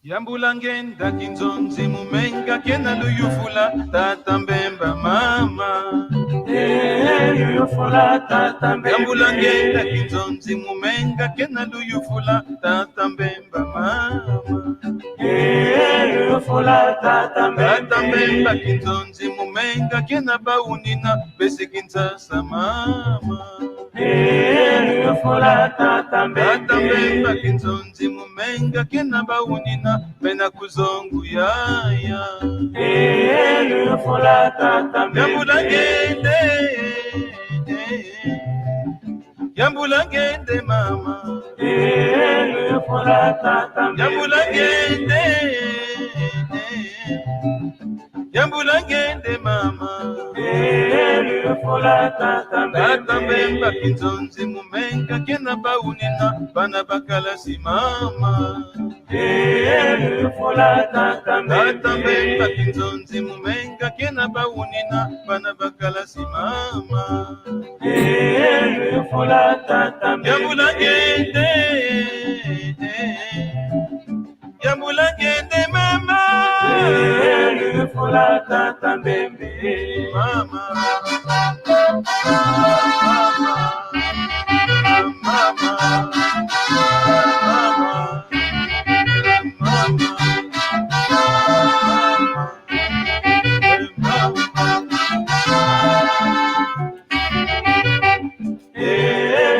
Yambulangenda kinzonzi mumenga kena luyufula tata mbemba mama. Luyufula tata mbemba. Yambulangenda kinzonzi mumenga kena luyufula tata mbemba mama. Luyufula tata mbemba. Tata mbemba kinzonzi mumenga kena baunina besi kinzasa mama. Luyufula tata mbemba. Tata mbemba kinzonzi mumenga kena baunina bena kuzongu yaya. Luyufula tata mbemba. Yambulangende, yambulangende mama. Luyufula tata mbemba. Yambulangende, yambulangende mama. Luyufula tata mbemba. Tata mbemba kinzonzi mumenga kena baunina bana bakala si mama. Luyufula tata mbemba. Tata mbemba kinzonzi mumenga kena baunina bana bakala si mama. Luyufula tata mbemba. Yambulangende, yambulangende mama. Luyufula tata mbemba. Mama,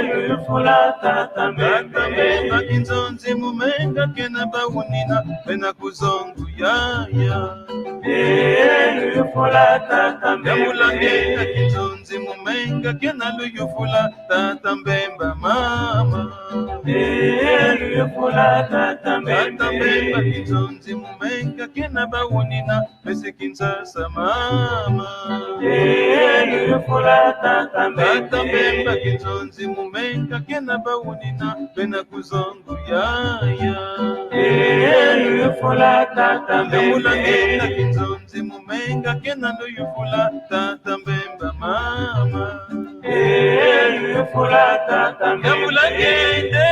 Luyufula tata mbemba. kinzonzi mumenga kena baunina bena kuzongu yaya. Luyufula tata mbemba. Yambulangenda kinzonzi mumenga kena luyufula tata mbemba mama. Luyufula tata mbemba. Tata mbemba kinzonzi mumenga kena baunina besi kinzasa mama. Luyufula tata mbemba. Tata mbemba kinzonzi mumenga kena baunina bena kuzongu yaya. Luyufula tata mbemba. Yambulangenda kinzonzi mumenga kena luyufula tata mbemba mama. Luyufula tata mbemba. Yambulangende,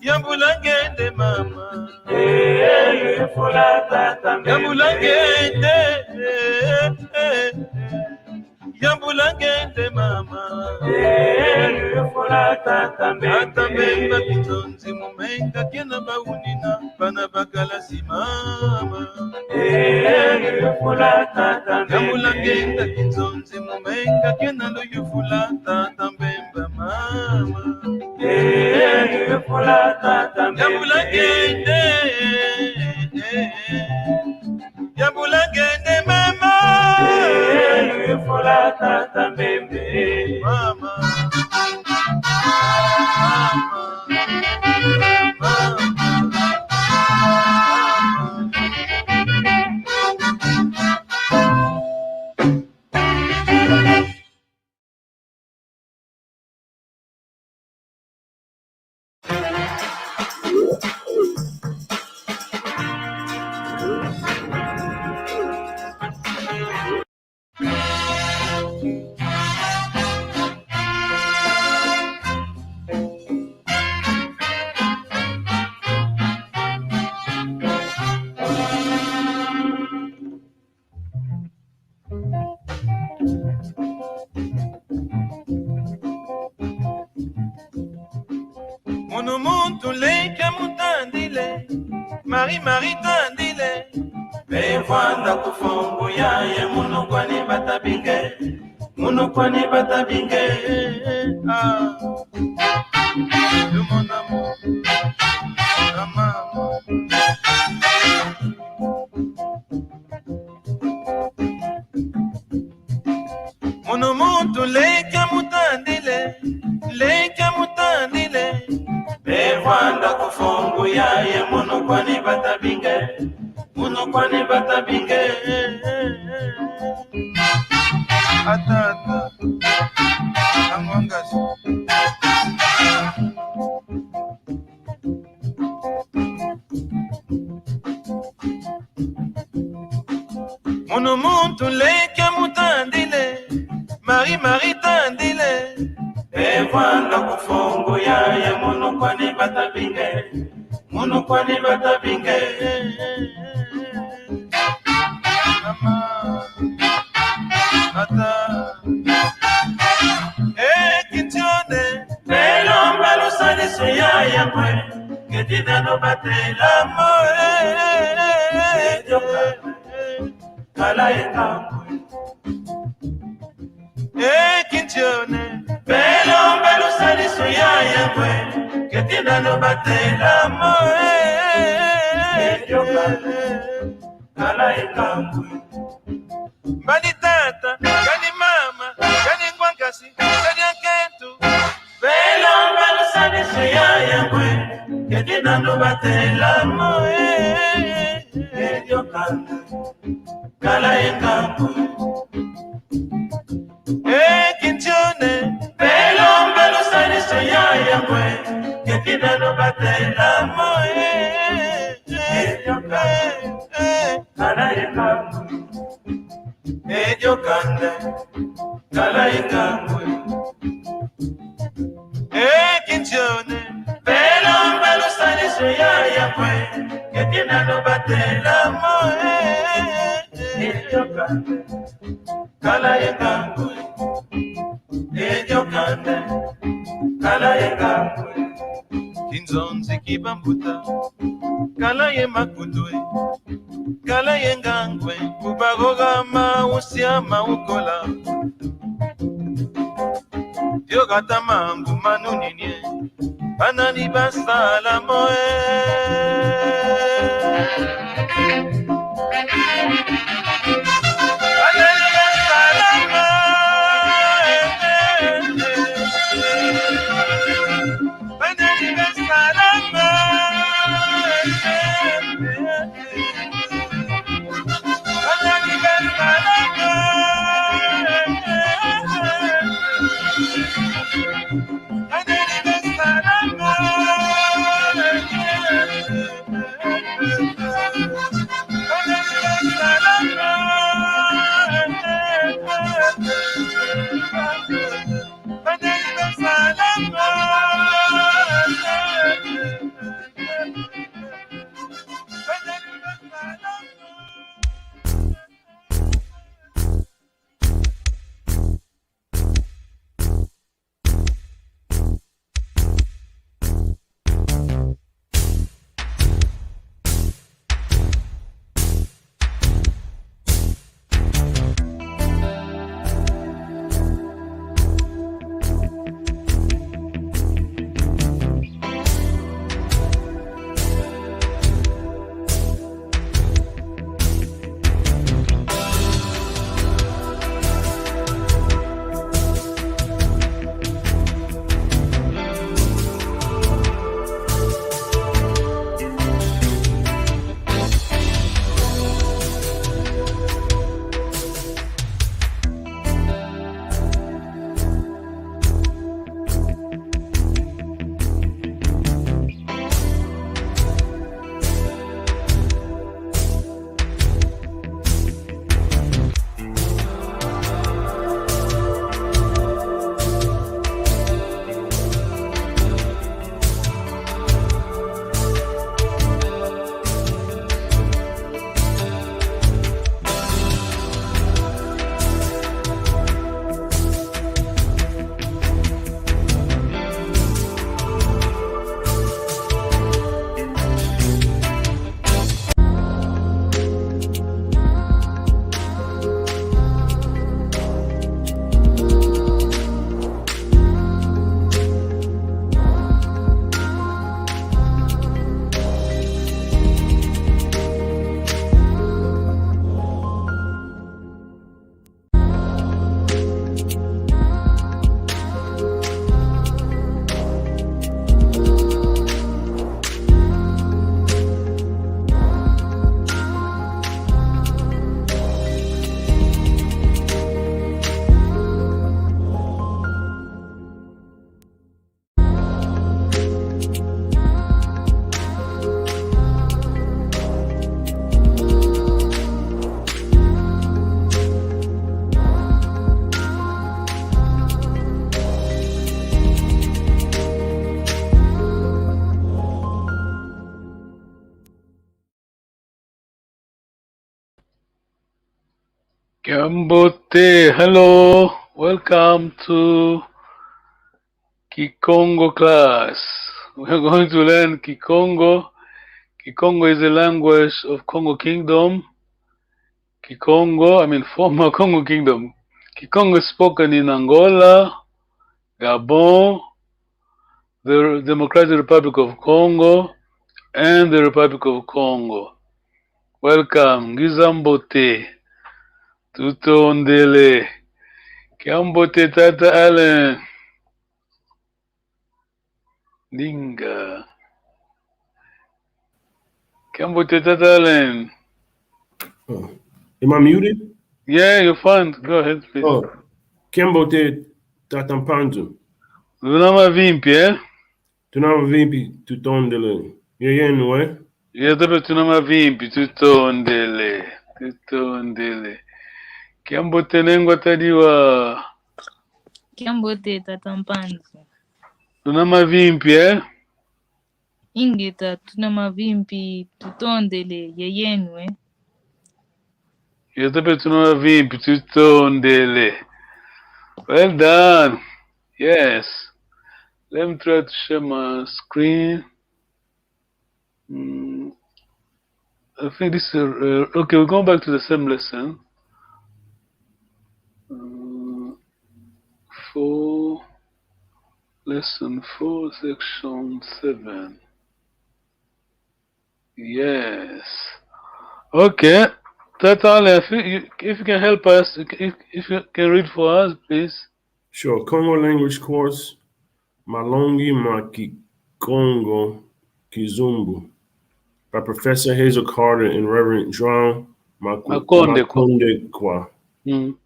yambulangende mama. Luyufula tata mbemba. Yambulangende, yambulangende mama. Luyufula tata mbemba. Tata mbemba kinzonzi mumenga kena baunina bana bakala si mama. Luyufula tata mbemba. Yambulangenda kinzonzi mumenga kena luyufula tata mbemba mama. Luyufula tata mbemba. Yambulangende, yambulangende mama. Luyufula tata mbemba. Mama, Munu muntu leke mutandile, Mari Mari tandile. Bevanda kufongu yaye munu kwani batabinge, munu kwani batabinge. Ah, de mon amour, maman. Munu muntu leke mutandile, leke mutandile. Bevanda kufongu yaye munu kwani batabinge, munu kwani batabinge. Atata amwangazi. Munu muntu leke mutandile, Mari Mari tandile. Evanda kufongu yaye munu kwani batabinge munukwani batabinge mama ata kintione belomba lusaliso ya yangwe ketinano batela moe kala ekangwe kintione belomba lusaliso ya yangwe ketinano batela moe kala ekangwe Bani tata, bani mama, bani ngwankasi, bani akentu. belomba lusaliso ya yangwe ketinano batela Moe, ediokanda kala ekangwe kintione, belomba lusaliso ya yangwe ketinano batela moe, kala ekangwe ediokande, kala ekangwe kintione, belomba lusaliso ya yangwe ketinano batela moe, ediokanda kala ekangwe ediokanda kala ekangwe kinzonzi kibambuta, kala ye makutwe, kala ye ngangwe, kubagoga mausia maukola. Yogata mambu manuninye, banani basala moe. Banani basala moe. Banani basala moe. Banani basala moe. Gambote, hello, welcome to Kikongo class. We're going to learn Kikongo. Kikongo is a language of Congo Kingdom. Kikongo, I mean former Congo Kingdom. Kikongo is spoken in Angola, Gabon, the Democratic Republic of Congo, and the Republic of Congo. Welcome, Gizambote, Tutondele, Kiambote Tata Allen, Dinga, Kiambote Tata Allen. Oh. Am I muted? Yeah, you're fine. Go ahead, please. Oh, Kiambote Tatampanzu. Lunama Vimpi, eh? Tunama vimpi tutondele. Yeyenu, eh? Yatape tunama vimpi, tutondele. Tutondele. Kiambote Nengwa Tadiwa. Kiambote tatampanzu. Tunama vimpi, eh? Ingeta tunama vimpi tutondele yeyenwe. Yatape tunama vimpi, tutondele. Well done. Yes. Let me try to share my screen. I think this is okay. We're going back to the same lesson. 4, lesson 4, section 7. Yes. Okay. Tata, if you can help us, if you can read for us, please. Sure. Congo language course. Malongi Maki Congo Kizumbu by Professor Hazel Carter and Reverend John Makonde Kwa. Mm.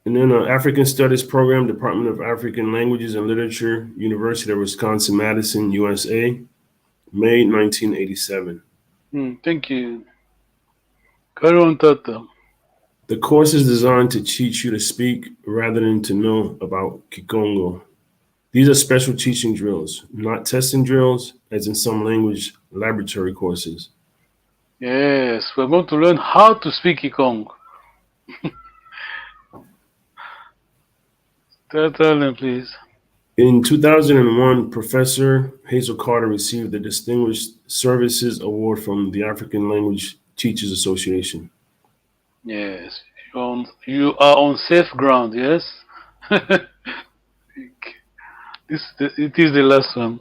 And then African Studies Program, Department of African Languages and Literature, University of Wisconsin-Madison, USA, May 1987. Thank you. Carry on, Tata. The course is designed to teach you to speak rather than to know about Kikongo. These are special teaching drills, not testing drills, as in some language laboratory courses. Yes, we're going to learn how to speak Kikongo. Tata, please. In 2001, Professor Hazel Carter received the Distinguished Services Award from the African Language Teachers Association. Yes, you are on safe ground, yes? It is the last one.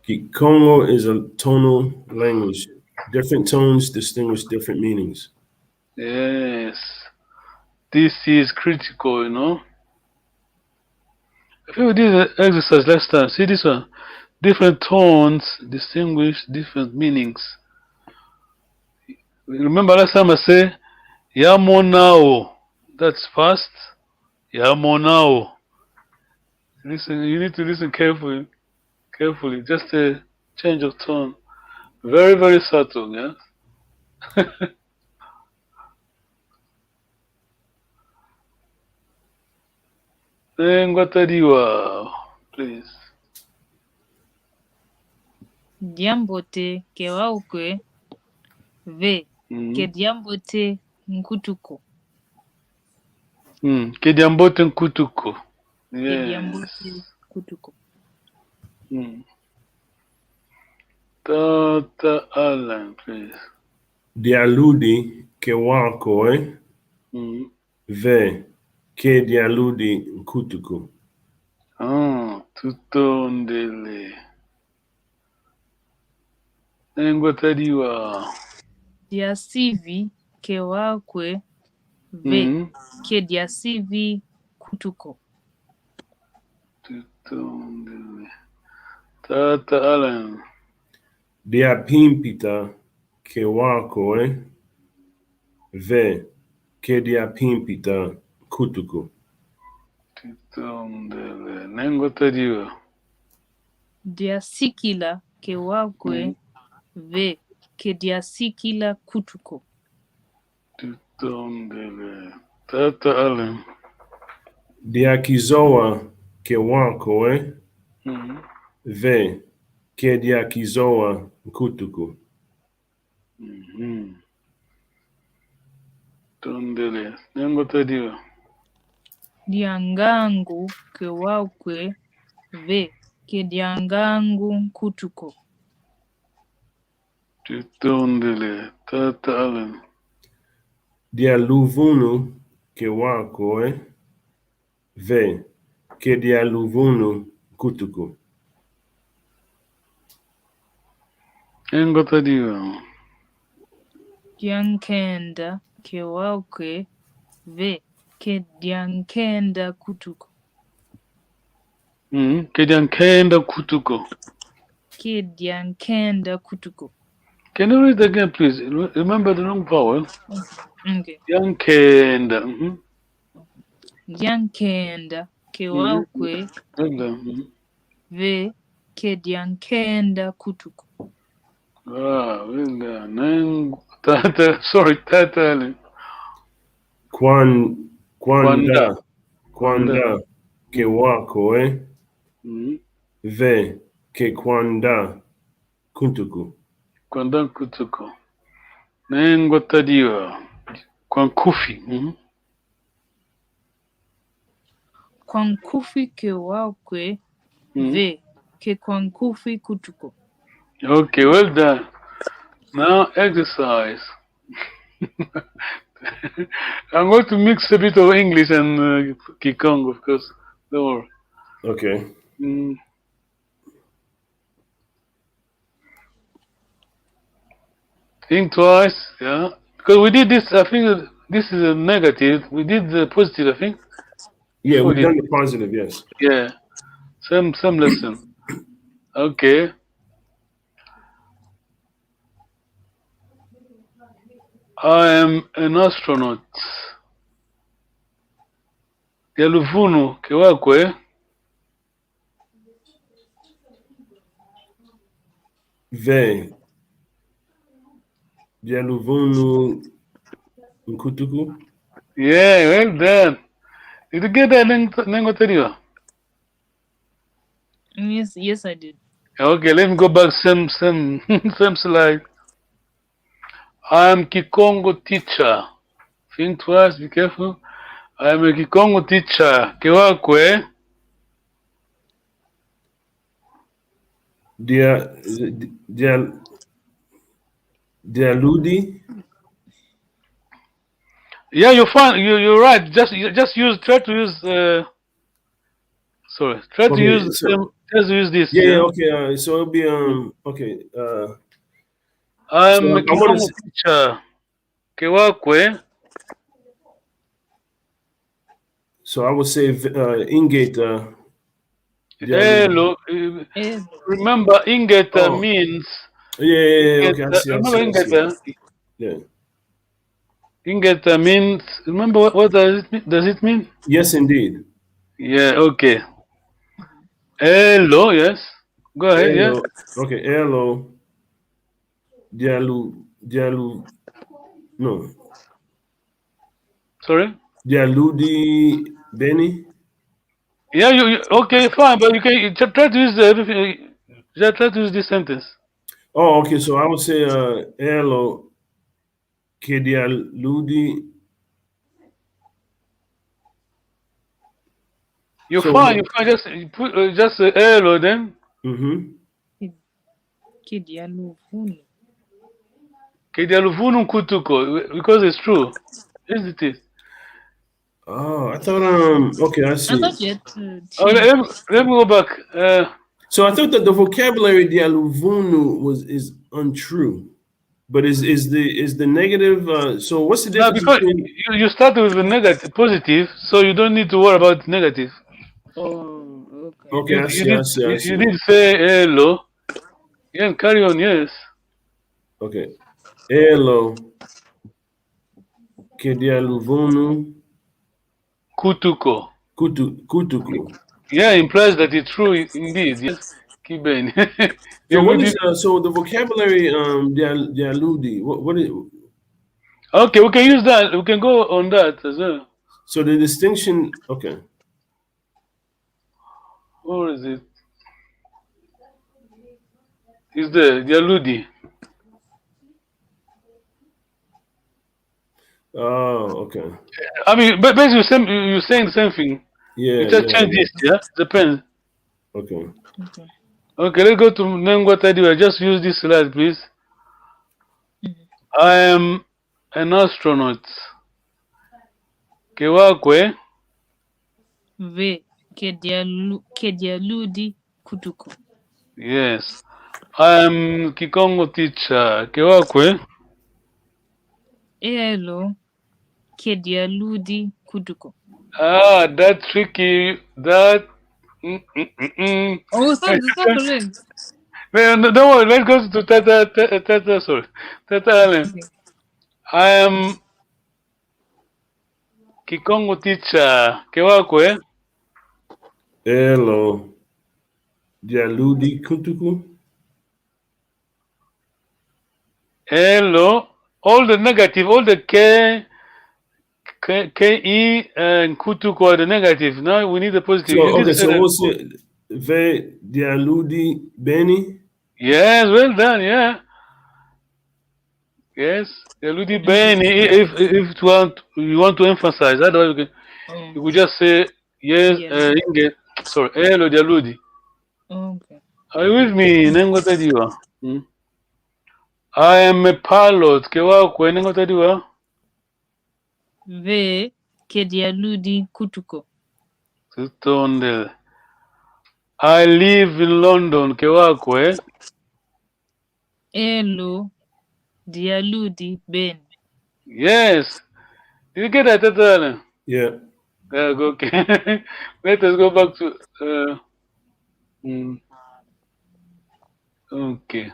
Kikongo is a tonal language. Different tones distinguish different meanings. Yes, this is critical, you know. I think we did the exercise last time. See this one? Different tones distinguish different meanings. Remember last time I said, Yamonao. That's fast. Yamonao. Listen, you need to listen carefully. Carefully. Just a change of tone. Very, very subtle, yeah? Ngwatadiwa, please. Diambote kewaukwe ve ke diambote nkutuko. Kediambote nkutuko. Yes. Kediambote kutuko. Tata Allen, please. Dialudi kewako ve ke dialudi nkutuku. Tutondele. Ngwatadiwa. Diasivi kewakwe ve ke diasivi kutuko. Tutondele. Tata Allen. Diapimpita kewako ve ke diapimpita kutuku. Tutondele. Ngwatadiwa. Diasikila kewakwe ve ke diasikila kutuko. Tutondele. Tata Allen. Diakizoa kewako ve ke diakizoa kutuku. Tuendelee. Nengotadiwa. Dyangangu kewakwe ve kedyangangu nkutuko. Tuendelee. Tata Allen. Dia luvunu ke wakwe ve ke dia luvunu kutuku. Nengotadiwa. Dyankenda kewakwe ve kedyankenda kutuko. Kedyankenda kutuko. Kedyankenda kutuko. Can you read again, please? Remember the long vowel. Okay. Yankenda. Dyankenda kewakwe ve kedyankenda kutuko. Tata, sorry, Tata Allen. Kwanda Kwanda. ke wakwe Mhm. ve ke kwanda kutuku. Kwanda kutuko. Nengotadiwa. Kwankufi. Kwankufi kewakwe ve kekwankufi kutuko. Okay, well done. Now exercise. I'm going to mix a bit of English and Kikong, of course. Don't worry. Okay. Think twice, yeah. Because we did this, I think this is a negative. We did the positive, I think. Yeah, we've did. done the positive, yes. Yeah. Some lesson. Okay. I am an astronaut. Yaluvunu kewakwe Ve Dialuvunu Nkutuku. Yeah, well done. Did you get that, Nengoteriwa? Yes, I did. Okay, let me go back same slide. I am Kikongo teacher. Think twice, be careful. I am a Kikongo teacher. Kewakwe. Dialudi. Yeah, you're fine. You're right. Just try to use try to use this. Yeah, okay. So it'll be okay. I am a Kikongo teacher. Kewakwe. So I would say Ingate. Hello. Remember, Ingeta means. Yeah. Okay, I see. Remember Ingeta? Yeah. Ingeta means. Remember what does it mean? Does it mean? Yes, indeed. Yeah. Okay. Hello. Yes. Go ahead. Hello. Yeah. Okay. Hello. Dialu. No. Sorry. Dialudi Benny. Yeah. You okay? Fine, but you can try to use everything. Just try to use this sentence. Oh, okay. So I would say hello. Dialudi. You're fine. You're fine. Just put just hello then. Kidialuvunu. Kidialuvunu kutuko, because it's true, isn't it? Oh, I thought okay, I see. I thought you had to let me go back. So I thought that the vocabulary dialuvunu is untrue, but is the negative? So what's the difference? Because you started with a negative, positive, so you don't need to worry about negative. Oh, okay. Okay, I see. You did say hello. Yeah, carry on. Yes. Okay. Hello. Kedialuvunu. Kutuko. Kutuku. Yeah, implies that it's true indeed. Yes. Kiben. So what is so the vocabulary dialudi? What is? Okay, we can use that. We can go on that as well. So the distinction. Okay. Where is it? Is the dialudi? Oh, okay. I mean, but basically, you're saying the same thing. Yeah, You just yeah, change yeah. this, yeah? Depends. Okay. Okay. Okay, let's go to Nengwa Tadiwa. Just use this slide, please. Mhm. I am an astronaut. Kewakwe. V. Kedialudi Kutuko. Yes. I am Kikongo teacher. Kewakwe. Elo Kedialudi Kutuko. Ah, that tricky. That. Oh, stop correct. No, don't worry. Let's go to Tata, sorry. Tata Allen. Okay. I am Kikongo teacher. Kewakwe. Hello. Dialudi Kuntuku. Hello. All the negative, all the K, and Kutuku are the negative. Now we need the positive. So You okay, did say so that. what's it? Ve Dialudi Benny? Yes, well done. Yeah. Yes. Eludi Ben. If you want to emphasize, otherwise you could just say yes. Yes. Sorry. Hello, Eludi. Okay. Are you with me? Nengota diwa. I am a pilot. Kewa kwe nengota diwa. V. Kedialudi Kutuko. Tutonde. I live in London. Kewa kwe. Elo Dialudi Ben. Yes. Did you get that, Tata? Yeah. Okay. Let us go back to. Okay.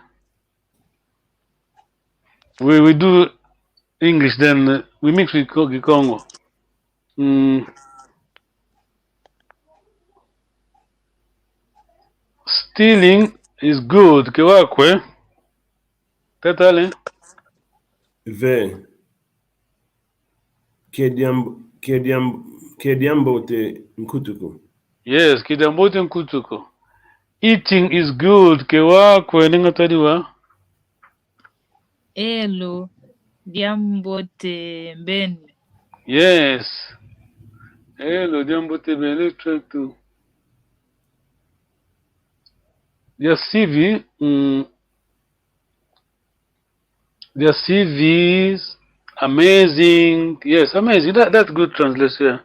We do English, then we mix with Congo. Stealing is good. Kewakwe. Tatale. Ve Kediambote Nkutuku. Yes, Kidambote Nkutuko. Eating is good. Kewakwe ningatadiwa. Elo Diambote Ben. Yes. Hello, Diambote Ben. Let's try to. Their CV. Their CVs. Amazing. Yes, amazing. That's good translation.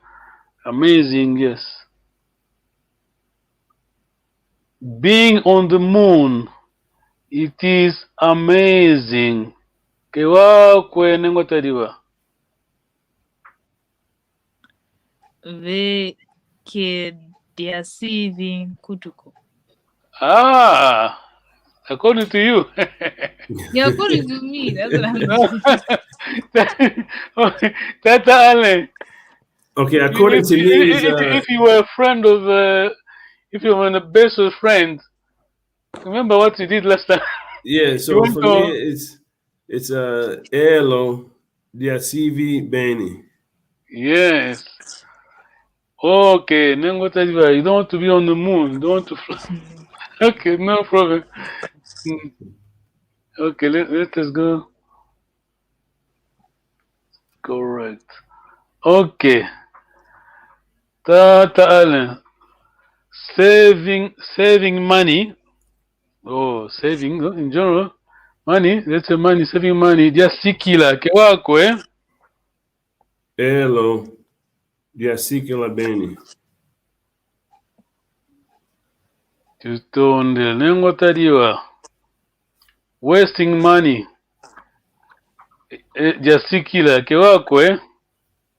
Amazing, yes. Being on the moon. It is amazing. Kewakwe nengotadiwa. V. Kediasivi Kutuko. Ah, according to you. Yeah, according to me, that's what I'm saying. Okay, Tata Allen. Okay, according to me, is If you were a friend of, if you were the best of friends, remember what you did last time. yeah. So for me, it's Elo Diasivi Benny. Yes. Okay, nengotadiwa. You don't want to be on the moon. You don't want to fly. Okay, no problem. Okay, let us go. Correct. Okay. Tata Allen. Saving money. Oh, saving in general. Money. Let's say money, saving money. Just sikila. Kewako, eh? Elo Diasikila Benny. Tutonde. Nengotadiwa. Wasting money. Just sikila. Kewako, eh?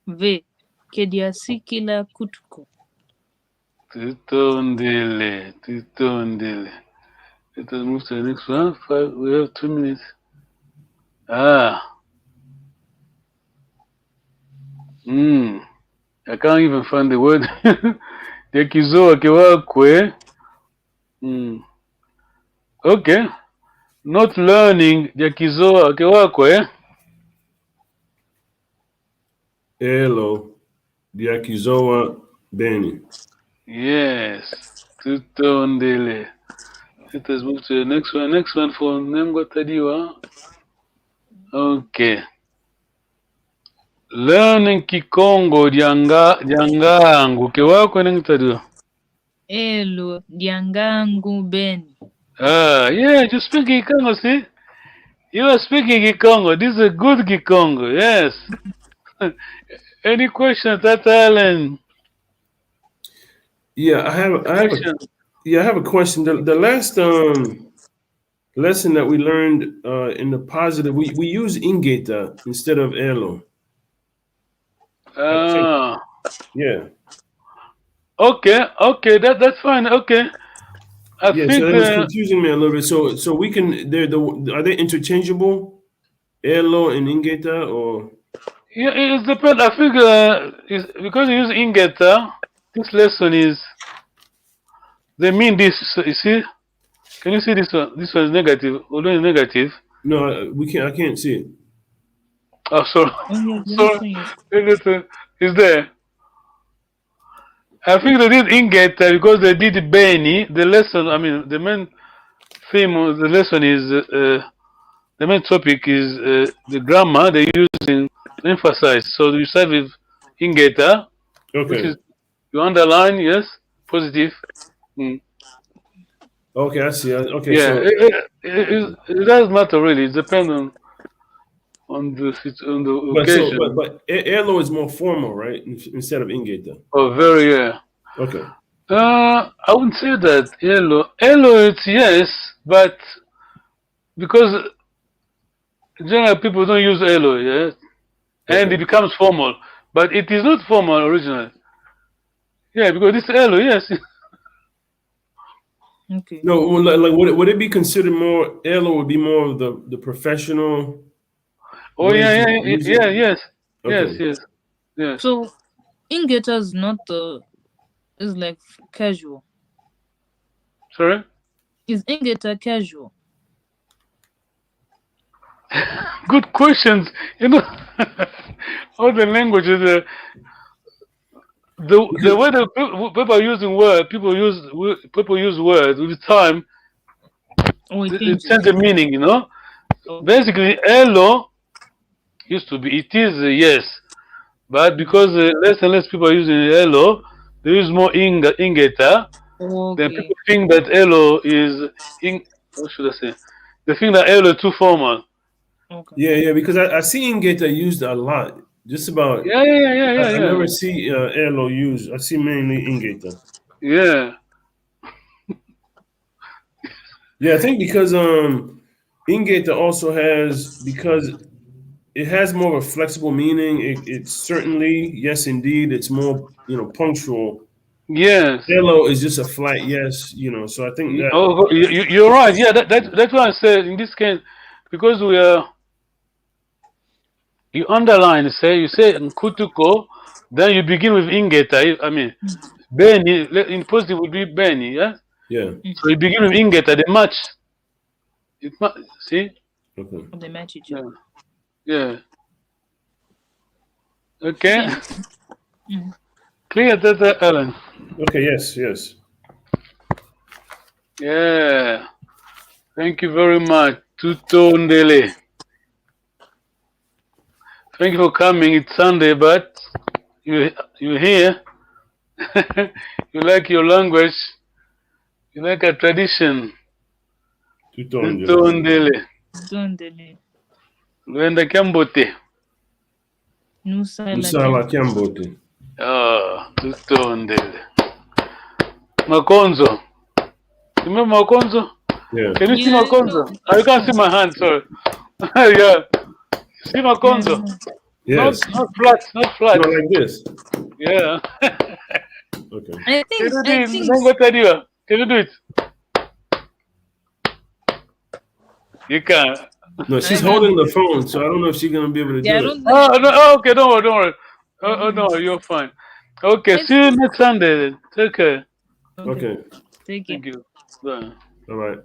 V. Kediasikila Kutuko. Tutondele. Let us move to the next one. We have 2 minutes. I can't even find the word. Dekizoa kewakwe. Okay. Not learning. Dekizoa kewakwe. Elo Diakizoa Benny. Yes. Tutondele. Let us move to the next one. Next one for Nemgo Tadiwa. Okay. Learning Kikongo Djangangu. Kewako nengitadio. Elo Djangangu Beni. Yeah, you speak Kikongo, see? You are speaking Kikongo. This is a good Kikongo, yes. Any questions, Tata Allen? Yeah, I have a question. The last lesson that we learned in the positive, we use ingeta instead of elo. I think, yeah. Okay, that's fine. Okay. I Yeah, think so that was confusing me a little bit. So we can are they interchangeable? Elo and ingeta, or yeah, it depends. I think it's, because you use ingeta, this lesson is they mean this. You see? Can you see this one? This one is negative. Although it's negative. no? We can't. I can't see it. Oh, sorry. Oh, yeah, Sorry. It's there. I think they did ingeta because they did Benny. The lesson, I mean, the main theme of the lesson is the main topic is the grammar they use in emphasize. So you start with ingeta, which Okay. is you underline, yes, positive. Okay, I see. Okay, Yeah, so it doesn't matter really. It depends on the occasion. but elo is more formal, right? Instead of ingeta. Oh, very yeah. Okay. I wouldn't say that yellow. Yellow, it's yes, but because generally people don't use yellow, yes, and Okay. it becomes formal. But it is not formal originally. Yeah, because this yellow, yes. Okay. No, well, like would it be considered more elo? Would be more of the professional. Oh ways yeah, to use it? yeah, yes, Okay. So ingeta is not is like casual. Sorry. Is ingeta casual? Good questions. You know, all the languages. The way that people are using word, people use words with time. Oh, it It changes. change the meaning, you know. Okay. Basically, hello used to be. It is yes, but because less and less people are using hello, they use more ingeta. Then Okay. people think that hello is what should I say? They think that hello is too formal. Okay. Yeah, because I see ingeta used a lot. Just about. I never see elo used. I see mainly ingeta. Yeah. Yeah, I think because ingeta also has, because it has more of a flexible meaning. It's certainly, yes, indeed, it's more punctual. Yes. Elo is just a flat yes, So I think that. Oh, you're right. Yeah, that's what I said in this case, because we are. You underline, you say Nkutuko, then you begin with ingeta. I mean, Beni, in positive would be Beni, yeah? Yeah. So you begin with ingeta, they match. See? Okay. They match each other. Yeah. Okay. Yeah. Clear that, Alan. Okay, yes. Yeah. Thank you very much. Tuto Ndele. Thank you for coming. It's Sunday, but you're here. You like your language. You like a tradition. Tuto Ndele. Dondele. Luenda Kiambote. Musala Kiambote. Tuto Ndele. Makonzo. You remember Makonzo? Yeah. Can you see Makonzo? You can't see my hand, sorry. Yeah. See Makonzo? Yes. Not flat. Not like this. Yeah. Okay. I think Can you do it? You can't. No, she's holding the phone, so I don't know if she's gonna be able to do it. No, okay, don't worry. No, you're fine. Okay, see you next Sunday then. Take care. Okay. Thank you. Bye. All right.